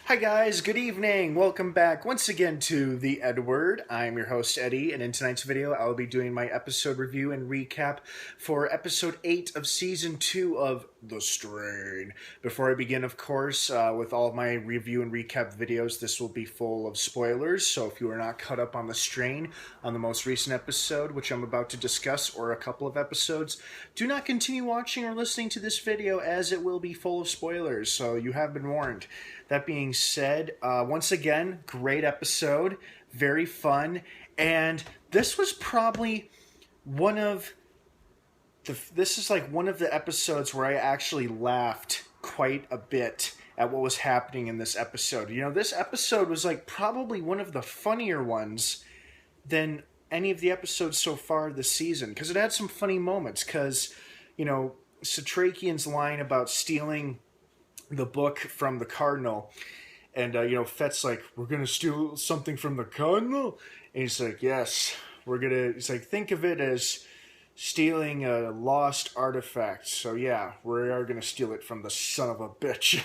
Hi guys, good evening. Welcome back once again to the EdWord. I'm your host Eddie, and in tonight's video I'll be doing my episode review and recap for episode 8 of season 2 of The Strain. Before I begin, of course, with all of my review and recap videos, this will be full of spoilers, so if you are not caught up on The Strain, on the most recent episode, which I'm about to discuss, or a couple of episodes, do not continue watching or listening to this video as it will be full of spoilers, so you have been warned. That being said, once again, great episode, very fun, and this was probably one of this is like one of the episodes where I actually laughed quite a bit at what was happening in this episode. You know, this episode was like probably one of the funnier ones than any of the episodes so far this season, because it had some funny moments, because, you know, Satrakian's line about stealing the book from the Cardinal, and Fett's like, we're gonna steal something from the Cardinal, and he's like, yes, he's like, think of it as stealing a lost artifact, so yeah, we are gonna steal it from the son of a bitch.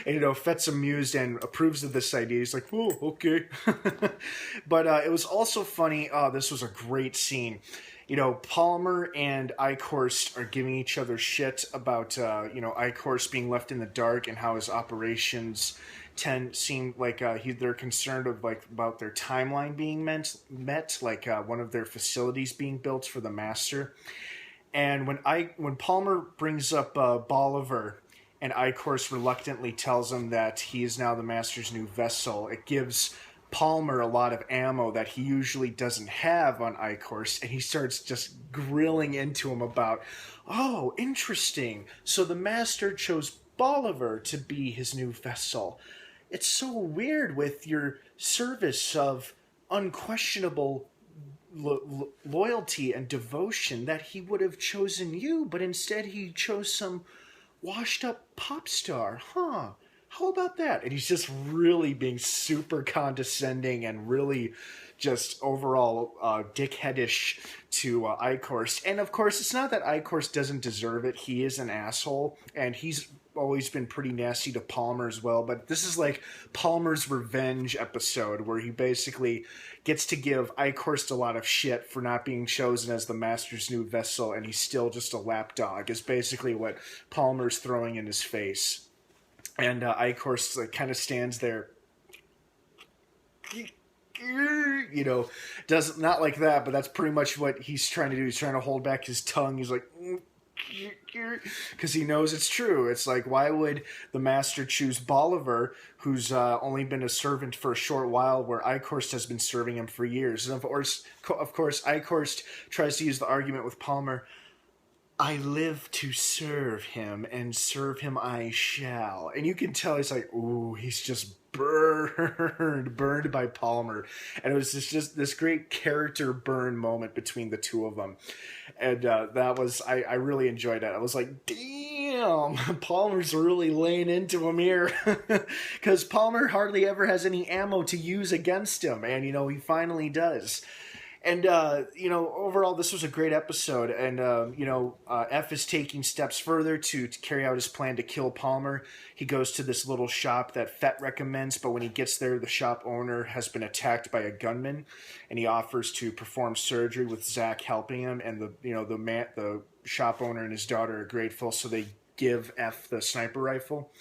And Fett's amused and approves of this idea. He's like, oh, okay. But it was also funny. This was a great scene. Palmer and Eichhorst are giving each other shit about, Eichhorst being left in the dark and how his operations seem like they're concerned about their timeline being met, like one of their facilities being built for the Master. And when Palmer brings up Bolivar, and Eichhorst reluctantly tells him that he is now the Master's new vessel, it gives Palmer a lot of ammo that he usually doesn't have on Eichhorst, and he starts just grilling into him about, oh, interesting, so the Master chose Bolivar to be his new vessel. It's so weird with your service of unquestionable loyalty and devotion that he would have chosen you, but instead he chose some washed-up pop star, huh? How about that? And he's just really being super condescending and really just overall dickheadish to Eichhorst. And of course, it's not that Eichhorst doesn't deserve it. He is an asshole, and he's always been pretty nasty to Palmer as well. But this is like Palmer's revenge episode, where he basically gets to give Eichhorst a lot of shit for not being chosen as the Master's new vessel, and he's still just a lapdog, is basically what Palmer's throwing in his face. And Eichhorst kind of stands there, does not like that, but that's pretty much what he's trying to do. He's trying to hold back his tongue. He's like, because he knows it's true. It's like, why would the Master choose Bolivar, who's only been a servant for a short while, where Eichhorst has been serving him for years? And of course, Eichhorst tries to use the argument with Palmer, I live to serve him, and serve him I shall. And you can tell he's like, ooh, he's just burned by Palmer. And it was just this great character burn moment between the two of them. And that was, I really enjoyed it. I was like, damn, Palmer's really laying into him here. Because Palmer hardly ever has any ammo to use against him. And, he finally does. And, overall, this was a great episode. And, F is taking steps further to carry out his plan to kill Palmer. He goes to this little shop that Fett recommends, but when he gets there, the shop owner has been attacked by a gunman, and he offers to perform surgery with Zack helping him. And the shop owner and his daughter are grateful, so they give F the sniper rifle.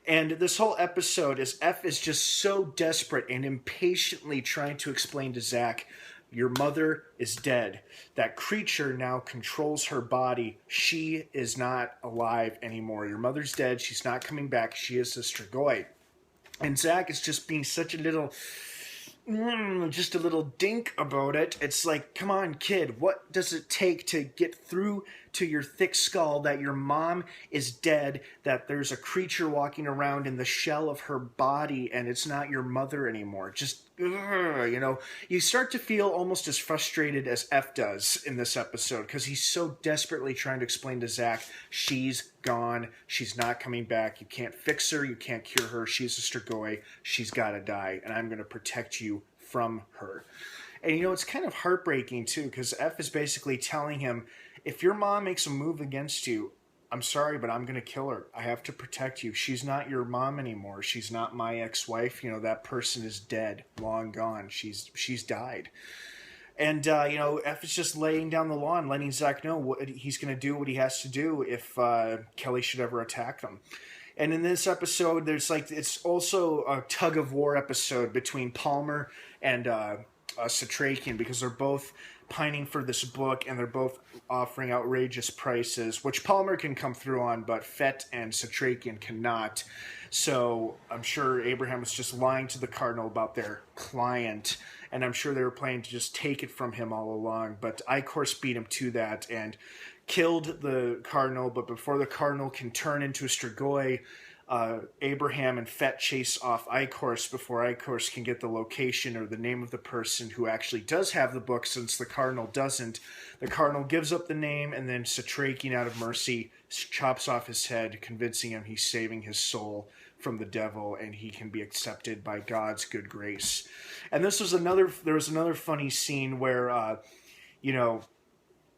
And this whole episode is F is just so desperate and impatiently trying to explain to Zack, your mother is dead. That creature now controls her body. She is not alive anymore. Your mother's dead. She's not coming back. She is a Strigoi. And Zack is just being such a little dink about it. It's like, come on, kid, what does it take to get through to your thick skull that your mom is dead, that there's a creature walking around in the shell of her body, and it's not your mother anymore? Just, you start to feel almost as frustrated as F does in this episode, because he's so desperately trying to explain to Zack, she's gone, she's not coming back, you can't fix her, you can't cure her, she's a Strigoi, she's gotta die, and I'm gonna protect you from her. And it's kind of heartbreaking too, because F is basically telling him, if your mom makes a move against you, I'm sorry, but I'm going to kill her. I have to protect you. She's not your mom anymore. She's not my ex-wife. You know, that person is dead, long gone. She's died. And, F is just laying down the law and letting Zack know what he's going to do, what he has to do if Kelly should ever attack them. And in this episode, it's also a tug of war episode between Palmer and Satrakian, because they're both pining for this book and they're both offering outrageous prices, which Palmer can come through on, but Fett and Satrakian cannot. So I'm sure Abraham was just lying to the Cardinal about their client, and I'm sure they were planning to just take it from him all along. But Icorst beat him to that and killed the Cardinal, but before the Cardinal can turn into a Strigoi, Abraham and Fett chase off Icorst before Icorst can get the location or the name of the person who actually does have the book, since the Cardinal doesn't. The Cardinal gives up the name, and then Satrakian, out of mercy, chops off his head, convincing him he's saving his soul from the devil and he can be accepted by God's good grace. And there was another funny scene where,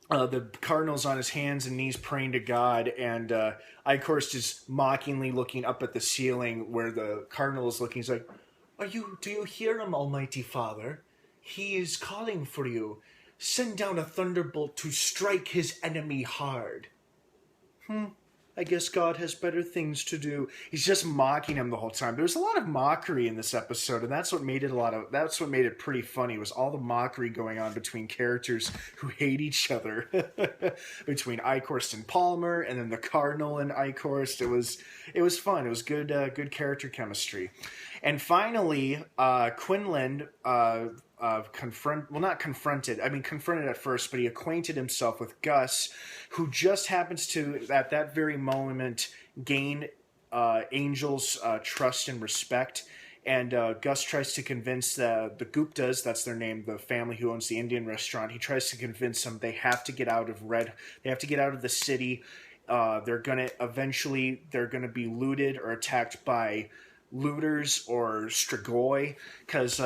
the Cardinal's on his hands and knees praying to God, and Icorst is mockingly looking up at the ceiling where the Cardinal is looking. He's like, do you hear him, Almighty Father? He is calling for you. Send down a thunderbolt to strike his enemy hard. I guess God has better things to do. He's just mocking him the whole time. There's a lot of mockery in this episode, and that's what made it pretty funny, was all the mockery going on between characters who hate each other. Between Icorst and Palmer, and then the Cardinal and Icorst. It was fun. It was good character chemistry. And finally, Quinlan confronted at first, but he acquainted himself with Gus, who just happens to, at that very moment, gain Angel's trust and respect. And Gus tries to convince the Guptas, that's their name, the family who owns the Indian restaurant. He tries to convince them they have to get out of the city. They're gonna be looted or attacked by looters or Strigoi, because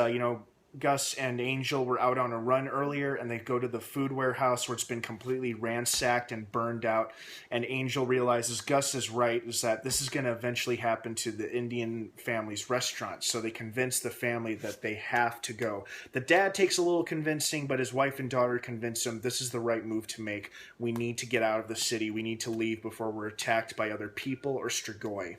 Gus and Angel were out on a run earlier, and they go to the food warehouse where it's been completely ransacked and burned out. And Angel realizes Gus is right, is that this is going to eventually happen to the Indian family's restaurant. So they convince the family that they have to go. The dad takes a little convincing, but his wife and daughter convince him this is the right move to make. We need to get out of the city. We need to leave before we're attacked by other people or Strigoi.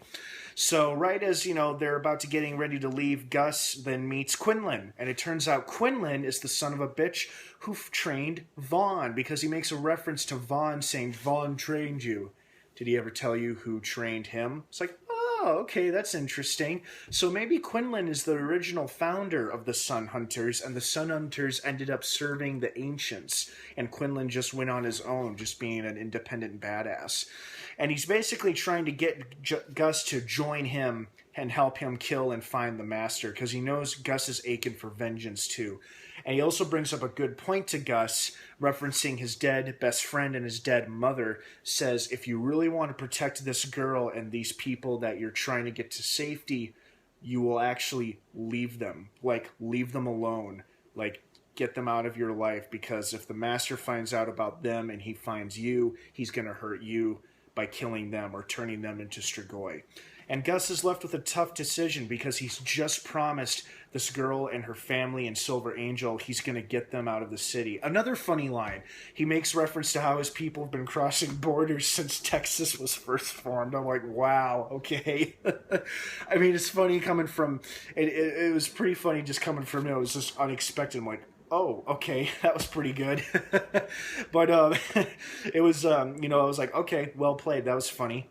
So right as, they're about to getting ready to leave, Gus then meets Quinlan. And it turns out Quinlan is the son of a bitch who trained Vaughn, because he makes a reference to Vaughn saying, Vaughn trained you. Did he ever tell you who trained him? It's like, oh, okay, that's interesting. So maybe Quinlan is the original founder of the Sun Hunters, and the Sun Hunters ended up serving the Ancients, and Quinlan just went on his own, just being an independent badass. And he's basically trying to get Gus to join him and help him kill and find the Master, because he knows Gus is aching for vengeance too. And he also brings up a good point to Gus, referencing his dead best friend and his dead mother, says, if you really want to protect this girl and these people that you're trying to get to safety, you will actually leave them. Leave them alone. Get them out of your life, because if the Master finds out about them and he finds you, he's going to hurt you by killing them or turning them into Strigoi. And Gus is left with a tough decision, because he's just promised this girl and her family and Silver Angel he's going to get them out of the city. Another funny line. He makes reference to how his people have been crossing borders since Texas was first formed. I'm like, wow, okay. I mean, it's funny coming from... It was pretty funny just coming from him. It was just unexpected. I'm like, oh, okay, that was pretty good. But it was, I was like, okay, well played. That was funny.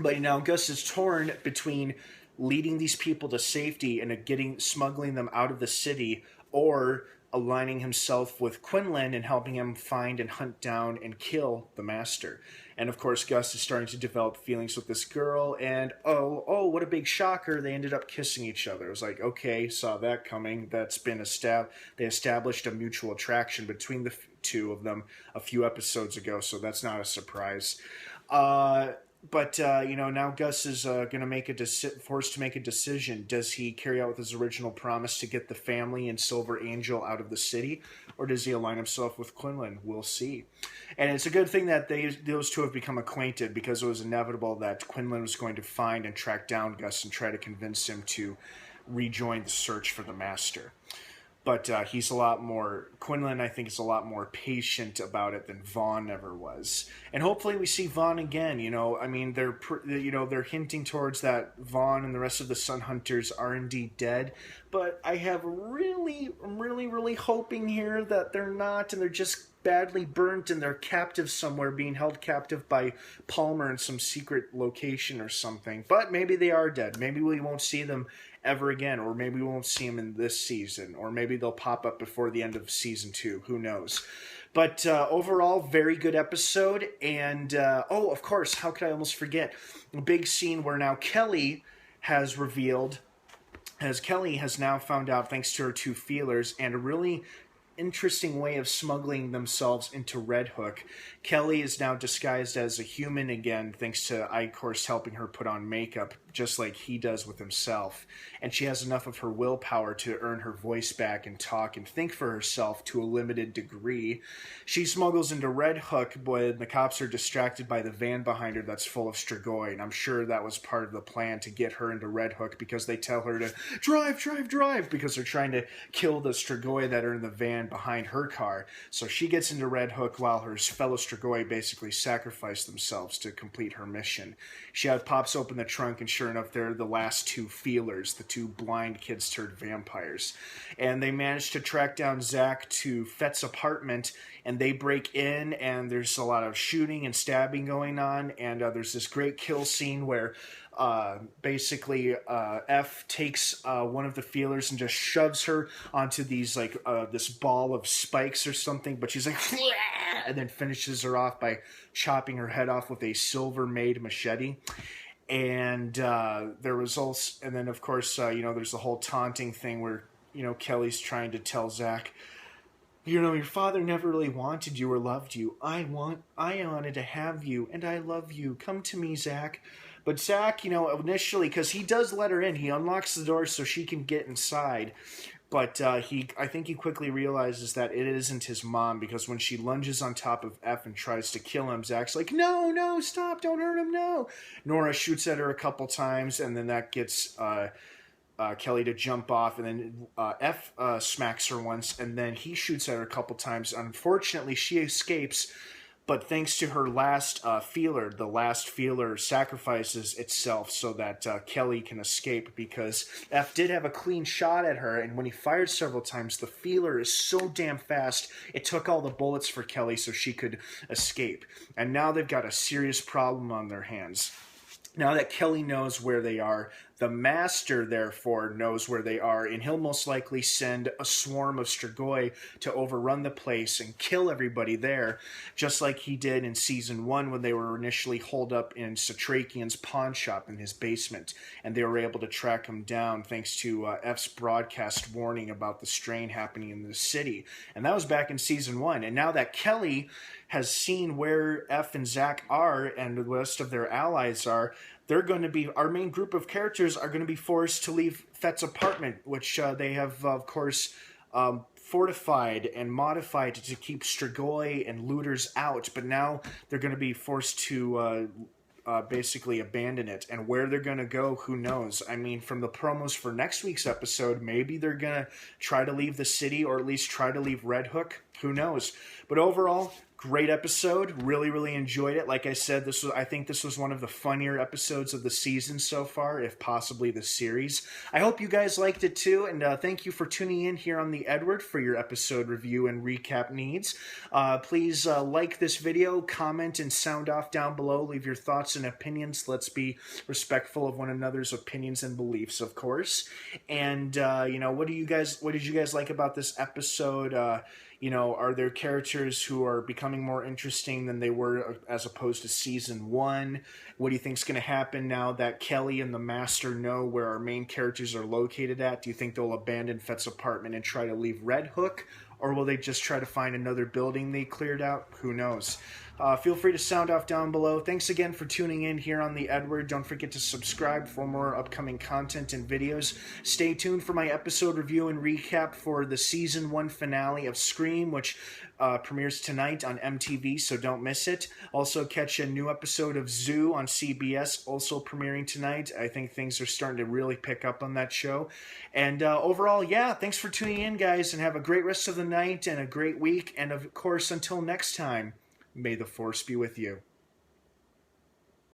But now Gus is torn between leading these people to safety and smuggling them out of the city, or aligning himself with Quinlan and helping him find and hunt down and kill the Master. And of course, Gus is starting to develop feelings with this girl, and oh, what a big shocker, they ended up kissing each other. I was like, okay, saw that coming. That's been they established a mutual attraction between the two of them a few episodes ago, so that's not a surprise. But now Gus is going to make forced to make a decision. Does he carry out with his original promise to get the family and Silver Angel out of the city, or does he align himself with Quinlan? We'll see. And it's a good thing that those two have become acquainted, because it was inevitable that Quinlan was going to find and track down Gus and try to convince him to rejoin the search for the Master. But Quinlan, I think, is a lot more patient about it than Vaughn ever was. And hopefully we see Vaughn again. They're hinting towards that Vaughn and the rest of the Sun Hunters are indeed dead. But I'm really hoping here that they're not, and they're just badly burnt and they're captive somewhere, being held captive by Palmer in some secret location or something. But maybe they are dead. Maybe we won't see them ever again, or maybe we won't see them in this season, or maybe they'll pop up before the end of season 2. Who knows? But overall, very good episode. And of course, how could I almost forget a big scene where now Kelly has revealed, as Kelly has now found out, thanks to her 2 feelers and a really interesting way of smuggling themselves into Red Hook. Kelly is now disguised as a human again, thanks to I-Course helping her put on makeup, just like he does with himself. And she has enough of her willpower to earn her voice back and talk and think for herself to a limited degree. She smuggles into Red Hook when the cops are distracted by the van behind her that's full of Strigoi. And I'm sure that was part of the plan to get her into Red Hook, because they tell her to drive, because they're trying to kill the Strigoi that are in the van behind her car. So she gets into Red Hook while her fellow Strigoi basically sacrifice themselves to complete her mission. She pops open the trunk, and sure enough, they're the last 2 feelers, the 2 blind kids turned vampires. And they manage to track down Zack to Fett's apartment, and they break in, and there's a lot of shooting and stabbing going on, and there's this great kill scene where F takes one of the feelers and just shoves her onto these this ball of spikes or something, but she's like, and then finishes her off by chopping her head off with a silver-made machete. And then of course there's the whole taunting thing where Kelly's trying to tell Zack, your father never really wanted you or loved you. I wanted to have you, and I love you. Come to me, Zack. But Zack, initially, because he does let her in, he unlocks the door so she can get inside. But I think he quickly realizes that it isn't his mom, because when she lunges on top of F and tries to kill him, Zack's like, no, stop, don't hurt him, no. Nora shoots at her a couple times, and then that gets Kelly to jump off, and then F smacks her once, and then he shoots at her a couple times. Unfortunately, she escapes, but thanks to her last feeler, the last feeler sacrifices itself so that Kelly can escape, because F did have a clean shot at her, and when he fired several times, the feeler is so damn fast, it took all the bullets for Kelly so she could escape. And now they've got a serious problem on their hands. Now that Kelly knows where they are, the Master, therefore, knows where they are, and he'll most likely send a swarm of Strigoi to overrun the place and kill everybody there, just like he did in Season 1 when they were initially holed up in Satrakian's pawn shop in his basement, and they were able to track him down thanks to F's broadcast warning about the strain happening in the city. And that was back in Season 1. And now that Kelly has seen where F and Zack are and the rest of their allies are, they're going to be, our main group of characters are going to be forced to leave Fett's apartment, which they have, of course, fortified and modified to keep Strigoi and looters out. But now they're going to be forced to basically abandon it. And where they're going to go, who knows? I mean, from the promos for next week's episode, maybe they're going to try to leave the city, or at least try to leave Red Hook. Who knows? But overall, great episode. Really enjoyed it. Like I said, I think this was one of the funnier episodes of the season so far, if possibly the series. I hope you guys liked it too, and thank you for tuning in here on the EdWord for your episode review and recap needs. Please like this video, comment, and sound off down below. Leave your thoughts and opinions. Let's be respectful of one another's opinions and beliefs, of course. And what did you guys like about this episode? Are there characters who are becoming more interesting than they were as opposed to Season 1? What do you think is going to happen now that Kelly and the Master know where our main characters are located at? Do you think they'll abandon Fett's apartment and try to leave Red Hook? Or will they just try to find another building they cleared out? Who knows? Feel free to sound off down below. Thanks again for tuning in here on the EdWord. Don't forget to subscribe for more upcoming content and videos. Stay tuned for my episode review and recap for the Season 1 finale of Scream, which premieres tonight on MTV, so don't miss it. Also, catch a new episode of Zoo on CBS, also premiering tonight. I think things are starting to really pick up on that show. And overall, yeah, thanks for tuning in, guys, and have a great rest of the night and a great week. And, of course, until next time, may the Force be with you.